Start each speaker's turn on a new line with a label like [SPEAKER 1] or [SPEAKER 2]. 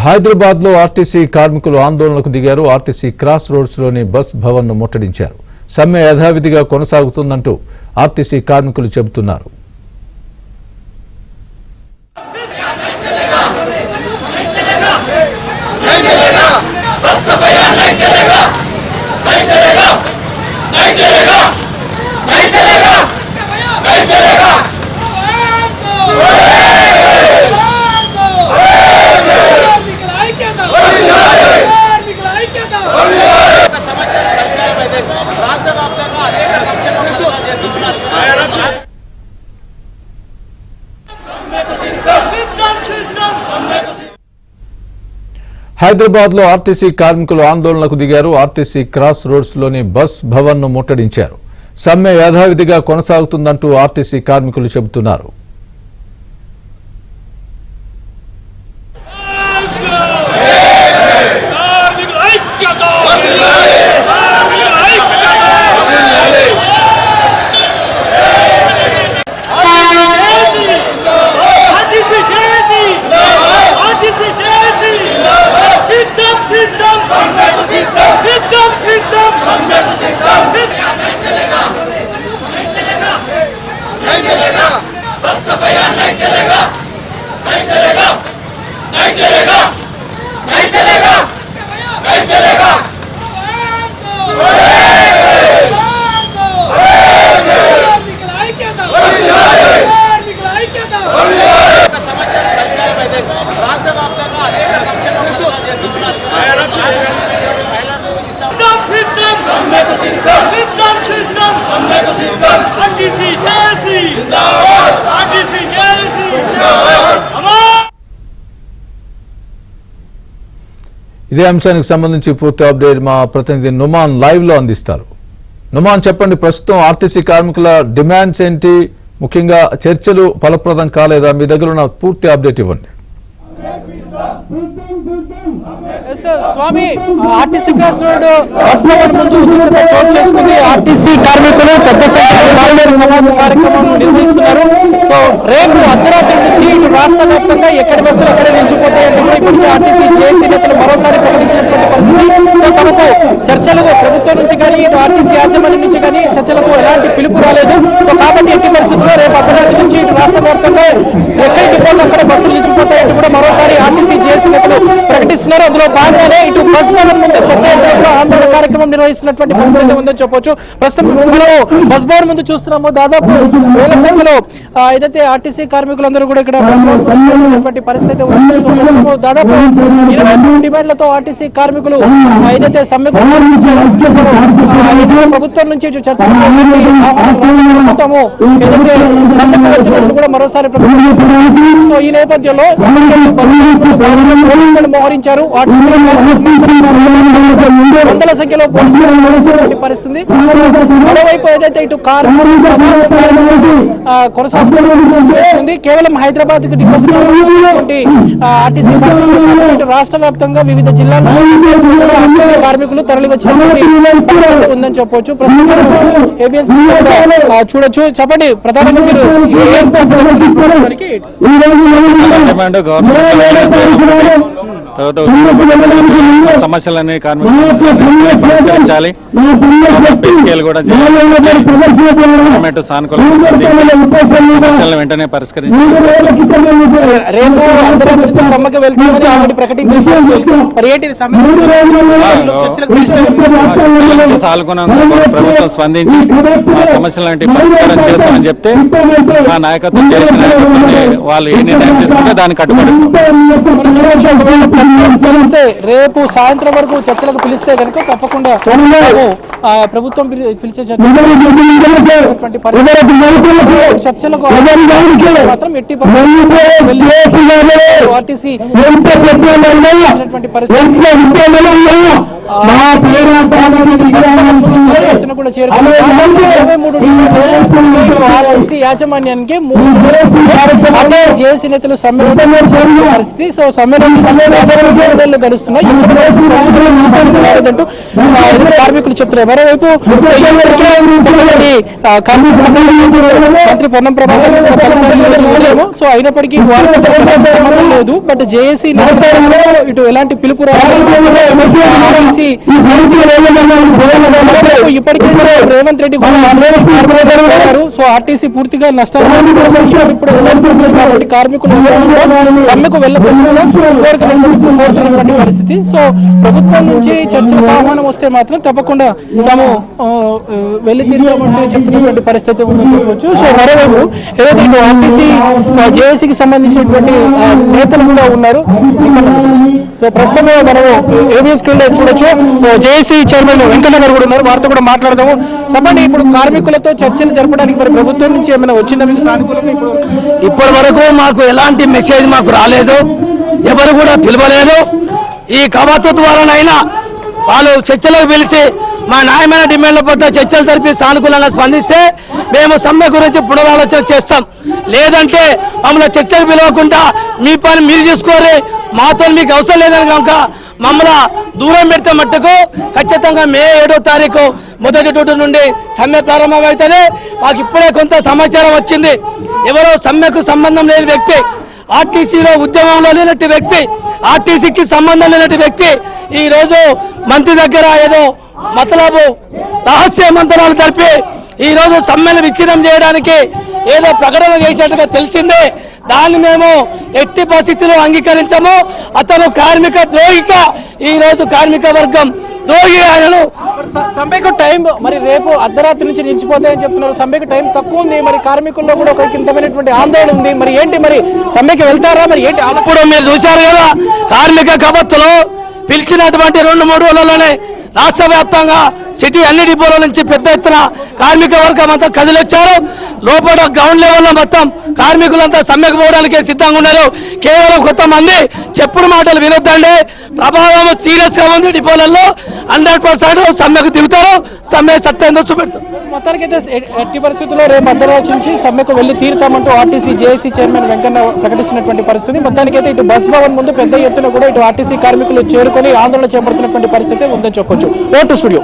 [SPEAKER 1] హైదరాబాద్ లో ఆర్టీసీ కార్మికులు ఆందోళనకు దిగారు. ఆర్టీసీ క్రాస్ రోడ్స్ లోని బస్ భవన్ ను ముట్టడించారు. సమ్మె యథావిధిగా కొనసాగుతుందంటూ ఆర్టీసీ కార్మికులు చెబుతున్నారు. హైదరాబాద్ లో ఆర్టీసీ కార్మికులు ఆందోళనకు దిగారు. ఆర్టీసీ క్రాస్ రోడ్స్ లోని బస్ భవన్ ను ముట్టడించారు. సమ్మె యథావిధిగా కొనసాగుతుందంటూ ఆర్టీసీ కార్మికులు చెబుతున్నారు. ఇదే అంశానికి సంబంధించి పూర్తి అప్డేట్ మా ప్రతినిధి నుమాన్ లైవ్ లో అందిస్తారు. నుమాన్, చెప్పండి, ప్రస్తుతం ఆర్టీసీ కార్మికుల డిమాండ్స్ ఏంటి? ముఖ్యంగా చర్చలు ఫలప్రదం కాలేదా? మీ దగ్గర ఉన్న పూర్తి అప్డేట్ ఇవ్వండి.
[SPEAKER 2] స్వామి, RTC cross road bus Bhavan ముందు ఉద్రిక్తత చోటు చేసుకుంది. ఆర్టీసీ కార్మికులు పెద్ద సంఖ్యలో కార్యక్రమం నిర్వహిస్తున్నారు. సో రేపు అర్ధరాత్రి నుంచి ఇటు రాష్ట్ర వ్యాప్తంగా ఎక్కడి బస్సులు ఎక్కడ నిలిచిపోతాయంటే కూడా ఇప్పటికే ఆర్టీసీ జేఏసీ నేతలు మరోసారి ప్రకటించినటువంటి పరిస్థితి. సో తమకు చర్చలకు ప్రభుత్వం నుంచి కానీ ఇటు ఆర్టీసీ యాజమాన్యం నుంచి కానీ చర్చలకు ఎలాంటి పిలుపు రాలేదు. సో కాబట్టి ఎట్టి పరిస్థితుల్లో రేపు అర్ధరాత్రి నుంచి ఇటు రాష్ట్ర వ్యాప్తంగా ఎక్కడి డిపోలు అక్కడ బస్సులు నిలిచిపోతాయంటూ కూడా మరోసారి ఆర్టీసీ జేఏసీ నేతలు ప్రకటిస్తున్నారు. అందులో భాగంగానే ఇటు బస్ భవన్ ముందు పెద్ద ఎత్తున ఆందోళన కార్యక్రమం నిర్వహిస్తున్నటువంటి పరిస్థితి ఉందని చెప్పొచ్చు. ప్రస్తుతం మనం బస్ భవన్ ముందు చూస్తున్నాము. దాదాపు వేల సంఖ్యలో ఏదైతే ఆర్టీసీ కార్మికులందరూ కూడా ఇక్కడ పరిస్థితి ఉంది. దాదాపు 23 డిమాండ్లతో ఆర్టీసీ కార్మికులు ఏదైతే సమ్మె ప్రభుత్వం నుంచి ప్రభుత్వము ఏదైతే సమ్మెకు వెళ్తున్నట్టు కూడా మరోసారి సో ఈ నేపథ్యంలో పోలీసులను మోహరించారు. వందల సంఖ్యలో పోలీసులు పరిస్థితి. మరోవైపు ఏదైతే ఇటు కారు కొనసాగుతుంది. కేవలం హైదరాబాద్ ఆర్టీసీ కార్మికులు రాష్ట్ర వ్యాప్తంగా వివిధ జిల్లాల్లో కార్మికులు తరలి వచ్చినటువంటి ఉందని చెప్పవచ్చు. చూడొచ్చు. చెప్పండి, ప్రధానంగా మీరు
[SPEAKER 3] సమస్యలన్నీ పరిష్కరించాలి. కూడా గవర్నమెంట్ సానుకూల సమస్యలను వెంటనే పరిష్కరించాలి.
[SPEAKER 2] రేపు సమ్మకి వెళ్తామని ఆల్రెడీ ప్రకటించారు.
[SPEAKER 3] ప్రభుత్వం స్పందించి ఆ సమస్యలంటే పరిష్కారం చేస్తామని చెప్తే మా నాయకత్వం చేసిన నాయకత్వాన్ని వాళ్ళు ఏ నిర్ణయం తీసుకుంటే దాన్ని కట్టుబడి
[SPEAKER 2] రేపు సాయంత్రం వరకు చర్చలకు పిలిస్తే కనుక తప్పకుండా ప్రభుత్వం పిలిచే చర్చలకు మాత్రం ఎట్టి ఆర్టీసీ కూడా ఆర్టీసీ యాజమాన్యానికి జేఏసీ నేతలు సమ్మె పరిస్థితి. సో సమ్మె గడుస్తున్నాయి కార్మికులు చెప్తున్నారు. మరోవైపు మంత్రి పొన్నం ప్రభాకర్ కలిసారు. సో అయినప్పటికీ వారికి సంబంధం లేదు. బట్ జేఏసీ ఇటు ఎలాంటి పిలుపు ఇప్పటికే రేవంత్ రెడ్డి సో ఆర్టీసీ పూర్తిగా నష్టాలు కాబట్టి కార్మికులు సమ్మెకు వెళ్ళకుండా కోరుతున్నటువంటి పరిస్థితి. సో ప్రభుత్వం నుంచి చర్చలకు ఆహ్వానం వస్తే మాత్రం తప్పకుండా తాము వెళ్లి తిరిగామంటూ చెప్తున్నటువంటి పరిస్థితి ఉందని చెప్పవచ్చు. సో మరోవైపు ఏదైతే ఇటు ఆర్టీసీ జేఏసీకి సంబంధించినటువంటి నేతలు కూడా ఉన్నారు. సో ప్రస్తుతం మనము ఏబిఎస్ స్క్రీన్ లో చూడొచ్చు. సో జేఏసీ చైర్మన్ వెంకన్న గారు కూడా ఉన్నారు, వారితో కూడా మాట్లాడదాము. చెప్పండి, ఇప్పుడు కార్మికులతో చర్చలు జరపడానికి మరి ప్రభుత్వం నుంచి ఏమైనా వచ్చిందా మీకు సానుకూలంగా?
[SPEAKER 4] ఇప్పటి వరకు మాకు ఎలాంటి మెసేజ్ మాకు రాలేదు, ఎవరు కూడా పిలవలేదు. ఈ కవాతు ద్వారానైనా వాళ్ళు చర్చలకు పిలిచి మా న్యాయమైన డిమాండ్ల పట్ల చర్చలు జరిపి సానుకూలంగా స్పందిస్తే మేము సమ్మె గురించి పునరాలోచన చేస్తాం. లేదంటే మమ్మల్ని చర్చలు పిలవకుండా మీ పని మీరు చూసుకోరు, మాతో మీకు అవసరం లేదని కనుక మమ్మల్ని దూరం పెడితే మట్టుకు ఖచ్చితంగా మే 7వ తారీఖు మొదటి డ్యూటీ నుండి సమ్మె ప్రారంభమవుతుంది. మాకు ఇప్పుడే కొంత సమాచారం వచ్చింది. ఎవరో సమ్మెకు సంబంధం లేని వ్యక్తి, ఆర్టీసీలో ఉద్యమంలో లేనట్టు వ్యక్తి, ఆర్టీసీకి సంబంధం లేనట్టు వ్యక్తి ఈరోజు మంత్రి దగ్గర ఏదో మతలబు రహస్య మంత్రాలు జరిపి ఈరోజు సమ్మెను విచ్ఛిన్నం చేయడానికి ఏదో ప్రకటన చేసినట్టుగా తెలిసిందే. దాన్ని మేము ఎట్టి పరిస్థితుల్లో అంగీకరించము. అతను కార్మిక ద్రోహిగా ఈరోజు కార్మిక వర్గం ద్రోహి. ఆయనను
[SPEAKER 2] సమ్మెకు టైం మరి రేపు అర్ధరాత్రి నుంచి నిలిచిపోతాయని చెప్తున్నారు. సమ్మెకు టైం తక్కువ ఉంది, మరి కార్మికుల్లో కూడా ఒక కింతమైనటువంటి ఆందోళన ఉంది. మరి ఏంటి, మరి సమ్మెకి వెళ్తారా? మరి ఏంటి
[SPEAKER 4] అప్పుడు మీరు చూశారు కదా, కార్మిక కవత్తులో పిలిచినటువంటి 2-3 రోజుల్లోనే రాష్ట్ర వ్యాప్తంగా సిటీ అన్ని డిపోల నుంచి పెద్ద ఎత్తున కార్మిక వర్గం అంతా కదిలొచ్చారు. లోపల గ్రౌండ్ లెవెల్లో మొత్తం కార్మికులంతా సమ్మెకు పోవడానికి సిద్ధంగా ఉన్నారు. కేవలం కొంతమంది చెప్పుడు మాటలు వినొద్దండి, ప్రభావం సీరియస్ గా ఉంది. డిపోలలో 100% సమ్మెకు దిగుతారు, సమ్మె సత్యంతో చూపెడతారు.
[SPEAKER 2] మొత్తానికి అయితే ఎట్టి పరిస్థితుల్లో రేపు అర్ధరాత్రి నుంచి సమ్మెకు వెళ్లి తీరుతామంటూ ఆర్టీసీ జేఏసీ చైర్మన్ వెంకన్న ప్రకటిస్తున్నటువంటి పరిస్థితి. మొత్తానికైతే ఇటు బస్ భవన్ ముందు పెద్ద ఎత్తున కూడా ఇటు ఆర్టీసీ కార్మికులు చేరుకొని ఆందోళన చేపడుతున్నటువంటి పరిస్థితి ఉందని చెప్పొచ్చు. Vote studio.